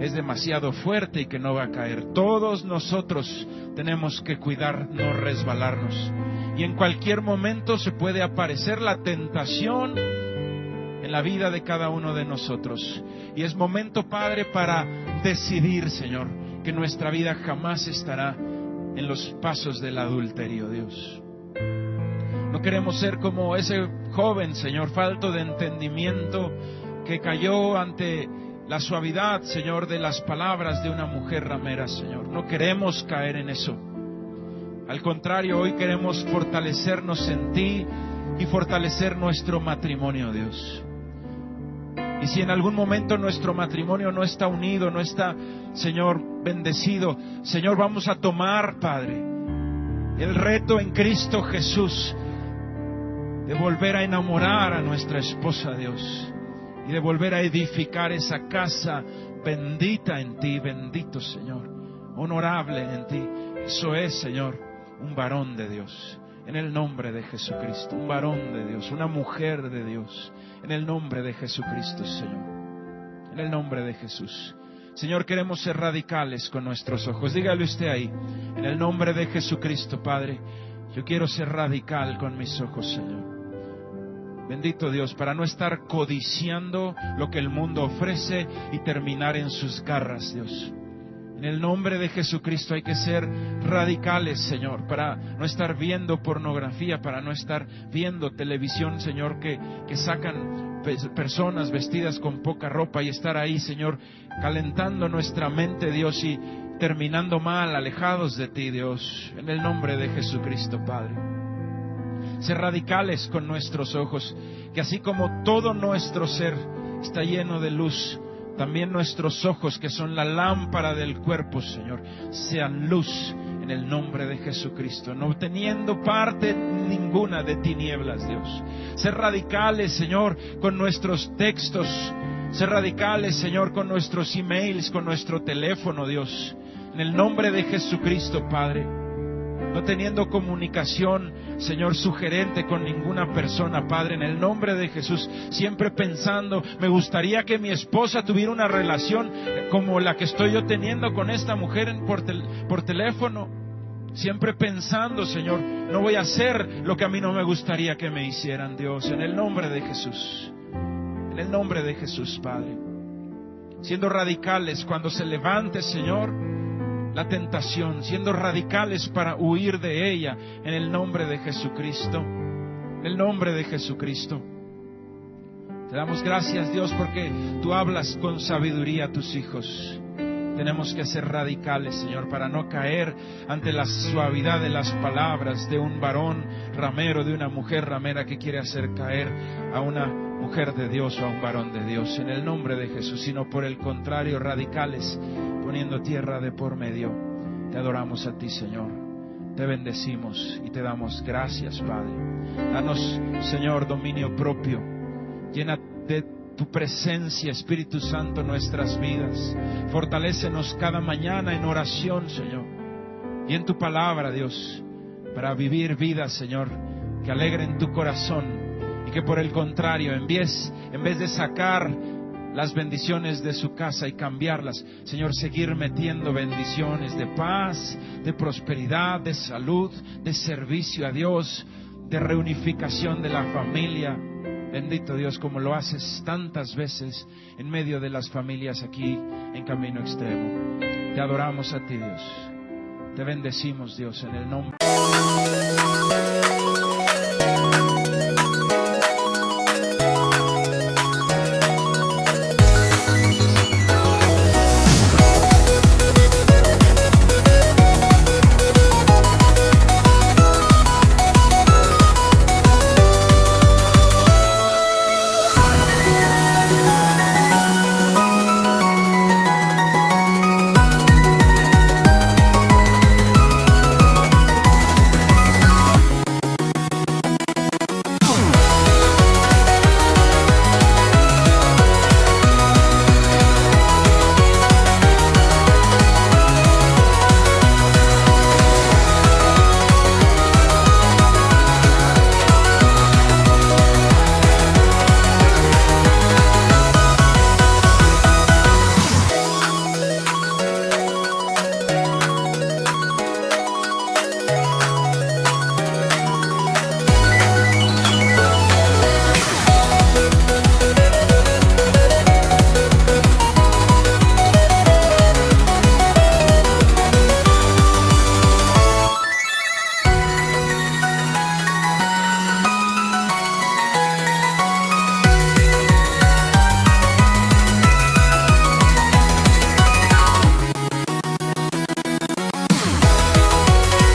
es demasiado fuerte y que no va a caer. Todos nosotros tenemos que cuidar no resbalarnos. Y en cualquier momento se puede aparecer la tentación en la vida de cada uno de nosotros. Y es momento, Padre, para decidir, Señor, que nuestra vida jamás estará en los pasos del adulterio, Dios. No queremos ser como ese joven, Señor, falto de entendimiento, que cayó ante la suavidad, Señor, de las palabras de una mujer ramera, Señor. No queremos caer en eso. Al contrario, hoy queremos fortalecernos en Ti y fortalecer nuestro matrimonio, Dios. Y si en algún momento nuestro matrimonio no está unido, no está, Señor, bendecido, Señor, vamos a tomar, Padre, el reto en Cristo Jesús de volver a enamorar a nuestra esposa, Dios, y de volver a edificar esa casa bendita en Ti, bendito, Señor, honorable en Ti. Eso es, Señor, un varón de Dios, en el nombre de Jesucristo, un varón de Dios, una mujer de Dios, en el nombre de Jesucristo, Señor, en el nombre de Jesús. Señor, queremos ser radicales con nuestros ojos. Dígale usted ahí, en el nombre de Jesucristo, Padre, yo quiero ser radical con mis ojos, Señor. Bendito Dios, para no estar codiciando lo que el mundo ofrece y terminar en sus garras, Dios. En el nombre de Jesucristo hay que ser radicales, Señor, para no estar viendo pornografía, para no estar viendo televisión, Señor, que sacan personas vestidas con poca ropa y estar ahí, Señor, calentando nuestra mente, Dios, y terminando mal, alejados de Ti, Dios. En el nombre de Jesucristo, Padre. Ser radicales con nuestros ojos, que así como todo nuestro ser está lleno de luz, también nuestros ojos, que son la lámpara del cuerpo, Señor, sean luz en el nombre de Jesucristo, no teniendo parte ninguna de tinieblas, Dios. Ser radicales, Señor, con nuestros textos, ser radicales, Señor, con nuestros emails, con nuestro teléfono, Dios, en el nombre de Jesucristo, Padre. No teniendo comunicación, Señor, sugerente con ninguna persona, Padre, en el nombre de Jesús. Siempre pensando, me gustaría que mi esposa tuviera una relación como la que estoy yo teniendo con esta mujer por teléfono. Siempre pensando, Señor, no voy a hacer lo que a mí no me gustaría que me hicieran, Dios, en el nombre de Jesús. En el nombre de Jesús, Padre. Siendo radicales cuando se levante, Señor, la tentación, siendo radicales para huir de ella, en el nombre de Jesucristo, en el nombre de Jesucristo. Te damos gracias, Dios, porque Tú hablas con sabiduría a Tus hijos. Tenemos que ser radicales, Señor, para no caer ante la suavidad de las palabras de un varón ramero, de una mujer ramera que quiere hacer caer a una mujer de Dios o a un varón de Dios, en el nombre de Jesús, sino por el contrario, radicales, poniendo tierra de por medio. Te adoramos a Ti, Señor. Te bendecimos y Te damos gracias, Padre. Danos, Señor, dominio propio. Llena de Tu presencia, Espíritu Santo, nuestras vidas. Fortalécenos cada mañana en oración, Señor, y en Tu palabra, Dios, para vivir vidas, Señor, que alegren Tu corazón y que por el contrario, en vez de sacar las bendiciones de su casa y cambiarlas, Señor, seguir metiendo bendiciones de paz, de prosperidad, de salud, de servicio a Dios, de reunificación de la familia. Bendito Dios, como lo haces tantas veces en medio de las familias aquí en Camino Extremo. Te adoramos a Ti, Dios. Te bendecimos, Dios, en el nombre